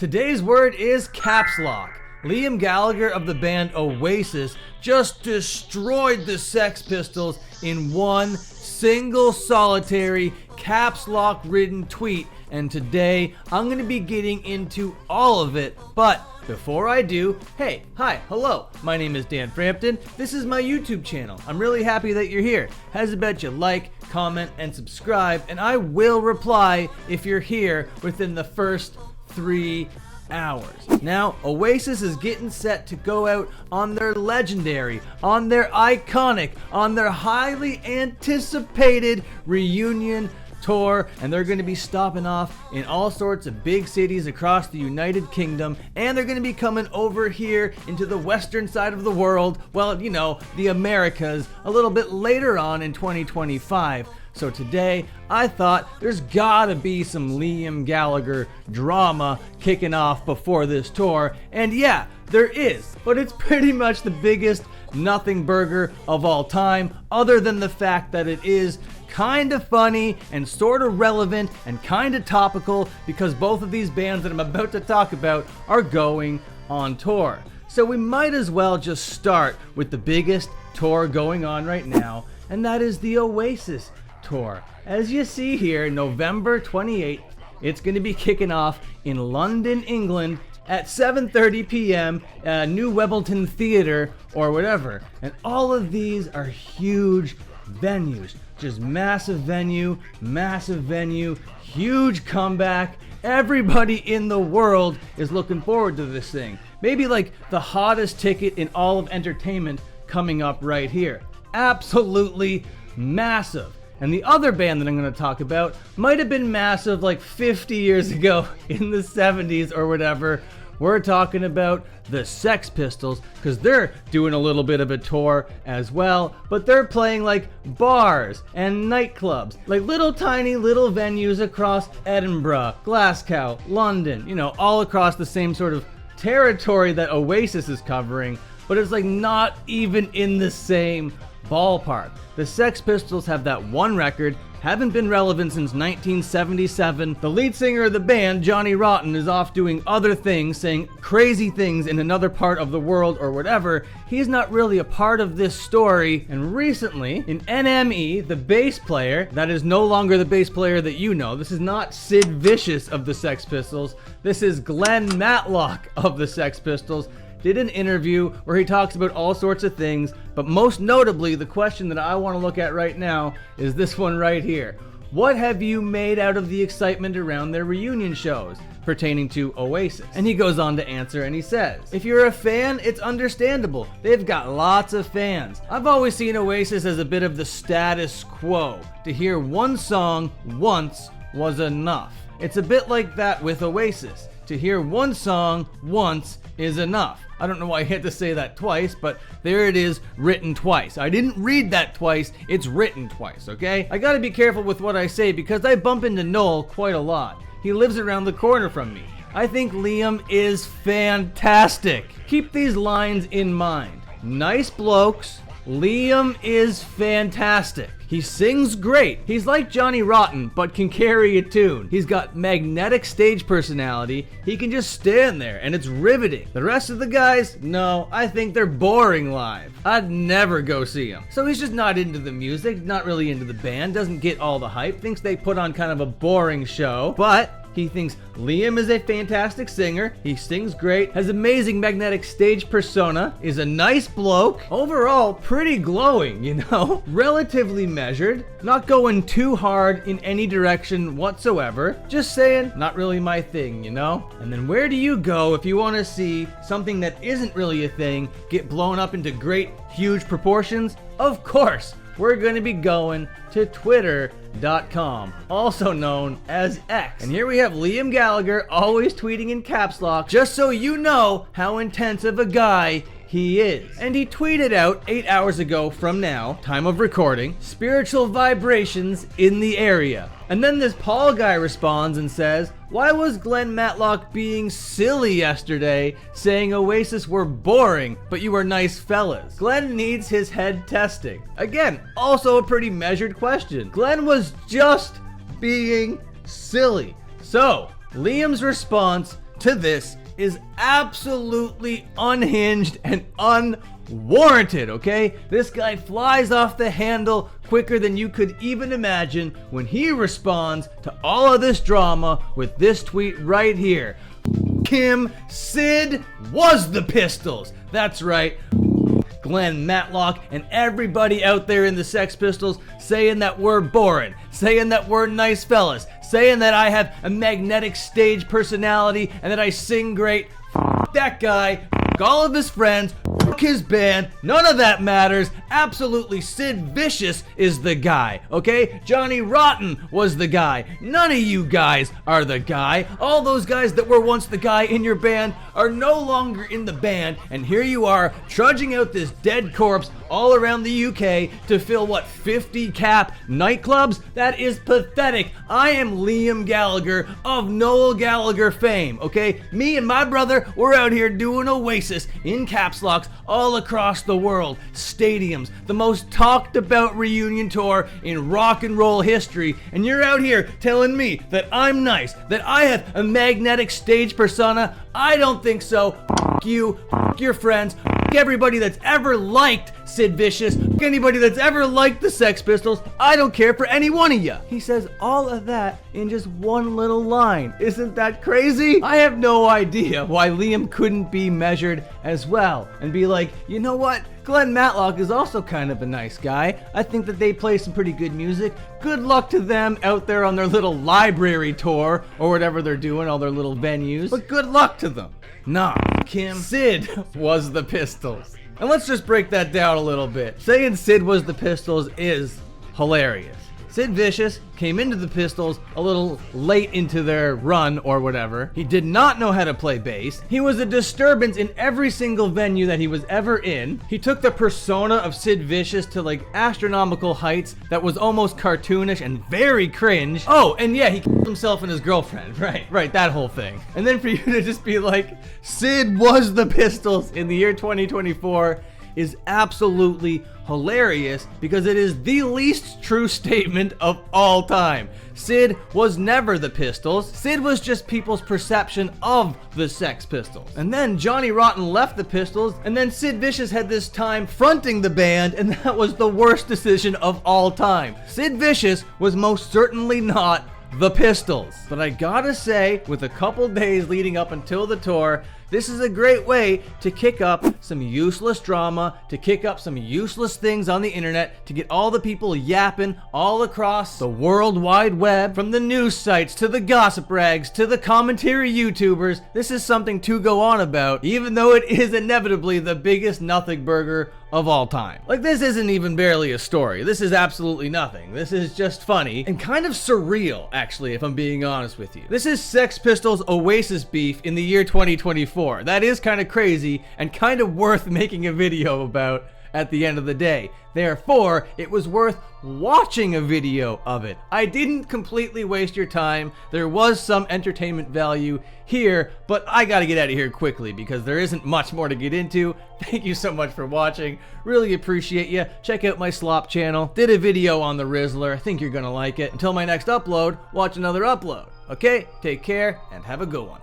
Today's word is caps lock. Liam Gallagher of the band Oasis just destroyed the Sex Pistols in one single solitary caps lock ridden tweet, and today I'm going to be getting into all of it. But before I do, hey, hi, hello, my name is Dan Frampton. This is my YouTube channel. I'm really happy that you're here. How's about you like, comment, and subscribe, and I will reply if you're here within the first 3 hours. Now, Oasis is getting set to go out on their legendary, on their iconic, on their highly anticipated reunion tour, and they're going to be stopping off in all sorts of big cities across the United Kingdom, and they're going to be coming over here into the western side of the world, well, you know, the Americas, a little bit later on in 2025. So today, I thought there's gotta be some Liam Gallagher drama kicking off before this tour, and yeah, there is, but it's pretty much the biggest nothing burger of all time, other than the fact that it is kind of funny and sort of relevant and kind of topical, because both of these bands that I'm about to talk about are going on tour. So we might as well just start with the biggest tour going on right now, and that is the Oasis tour. As you see here, November 28th, it's going to be kicking off in London, England at 7:30 p.m. New Wellington Theatre or whatever. And all of these are huge venues. Just massive venue, huge comeback. Everybody in the world is looking forward to this thing. Maybe like the hottest ticket in all of entertainment coming up right here. Absolutely massive. And the other band that I'm going to talk about might have been massive like 50 years ago in the 70s or whatever. We're talking about the Sex Pistols, because they're doing a little bit of a tour as well, but they're playing like bars and nightclubs, like little tiny little venues across Edinburgh, Glasgow, London, you know, all across the same sort of territory that Oasis is covering, but it's like not even in the same ballpark. The Sex Pistols have that one record, haven't been relevant since 1977. The lead singer of the band, Johnny Rotten, is off doing other things, saying crazy things in another part of the world or whatever. He's not really a part of this story. And recently, in NME, the bass player, that is no longer the bass player that you know. This is not Sid Vicious of the Sex Pistols. This is Glenn Matlock of the Sex Pistols. Did an interview where he talks about all sorts of things, but most notably, the question that I want to look at right now is this one right here. What have you made out of the excitement around their reunion shows pertaining to Oasis? And he goes on to answer, and he says, if you're a fan, it's understandable. They've got lots of fans. I've always seen Oasis as a bit of the status quo. To hear one song once was enough. It's a bit like that with Oasis. To hear one song once is enough. I don't know why I had to say that twice, but there it is, written twice. I didn't read that twice, it's written twice, okay? I gotta be careful with what I say because I bump into Noel quite a lot. He lives around the corner from me. I think Liam is fantastic. Keep these lines in mind. Nice blokes, Liam is fantastic. He sings great. He's like Johnny Rotten, but can carry a tune. He's got magnetic stage personality. He can just stand there, and it's riveting. The rest of the guys, no, I think they're boring live. I'd never go see him. So he's just not into the music, not really into the band, doesn't get all the hype, thinks they put on kind of a boring show, but he thinks Liam is a fantastic singer, he sings great, has amazing magnetic stage persona, is a nice bloke, overall pretty glowing, you know, relatively measured, not going too hard in any direction whatsoever, just saying, not really my thing, you know? And then where do you go if you want to see something that isn't really a thing get blown up into great, huge proportions? Of course, we're going to be going to Twitter.com, also known as X. And here we have Liam Gallagher always tweeting in caps lock, just so you know how intense of a guy he is. And he tweeted out 8 hours ago from now, time of recording, spiritual vibrations in the area. And then this Paul guy responds and says, why was Glenn Matlock being silly yesterday, saying Oasis were boring, but you were nice fellas? Glenn needs his head testing. Again, also a pretty measured question. Glenn was just being silly. So, Liam's response to this is absolutely unhinged and unwarranted, okay? This guy flies off the handle quicker than you could even imagine when he responds to all of this drama with this tweet right here. Kim, Sid was the Pistols. That's right. Glenn Matlock and everybody out there in the Sex Pistols saying that we're boring, saying that we're nice fellas, saying that I have a magnetic stage personality and that I sing great. That guy, all of his friends, his band, none of that matters. Absolutely, Sid Vicious is the guy, okay? Johnny Rotten was the guy. None of you guys are the guy. All those guys that were once the guy in your band are no longer in the band, and here you are trudging out this dead corpse all around the UK to fill, what, 50 cap nightclubs? That is pathetic. I am Liam Gallagher of Noel Gallagher fame, okay? Me and my brother, we're out here doing Oasis in caps locks all across the world. Stadiums, the most talked about reunion tour in rock and roll history, and you're out here telling me that I'm nice, that I have a magnetic stage persona? I don't think so. F you, f your friends, f everybody that's ever liked Sid Vicious, f anybody that's ever liked the Sex Pistols. I don't care for any one of you. He says all of that in just one little line. Isn't that crazy? I have no idea why Liam couldn't be measured as well and be like, you know what? Glenn Matlock is also kind of a nice guy. I think that they play some pretty good music. Good luck to them out there on their little library tour or whatever they're doing, all their little venues. But good luck to them. Nah, Kim, Sid was the Pistols. And let's just break that down a little bit. Saying Sid was the Pistols is hilarious. Sid Vicious came into the Pistols a little late into their run or whatever. He did not know how to play bass. He was a disturbance in every single venue that he was ever in. He took the persona of Sid Vicious to like astronomical heights that was almost cartoonish and very cringe. Oh, and yeah, he killed himself and his girlfriend. Right, that whole thing. And then for you to just be like, Sid was the Pistols in the year 2024 is absolutely hilarious because it is the least true statement of all time. Sid was never the Pistols. Sid was just people's perception of the Sex Pistols. And then Johnny Rotten left the Pistols, and then Sid Vicious had this time fronting the band, and that was the worst decision of all time. Sid Vicious was most certainly not the Pistols. But I gotta say, with a couple days leading up until the tour, this is a great way to kick up some useless drama, to kick up some useless things on the internet, to get all the people yapping all across the World Wide Web, from the news sites to the gossip rags to the commentary YouTubers. This is something to go on about, even though it is inevitably the biggest nothing burger of all time. Like, this isn't even barely a story. This is absolutely nothing. This is just funny and kind of surreal, actually, if I'm being honest with you. This is Sex Pistols Oasis beef in the year 2024. That is kind of crazy and kind of worth making a video about at the end of the day. Therefore, it was worth watching a video of it. I didn't completely waste your time. There was some entertainment value here, but I gotta get out of here quickly because there isn't much more to get into. Thank you so much for watching. Really appreciate you. Check out my Slop channel. Did a video on the Rizzler. I think you're gonna like it. Until my next upload, watch another upload. Okay, take care and have a good one.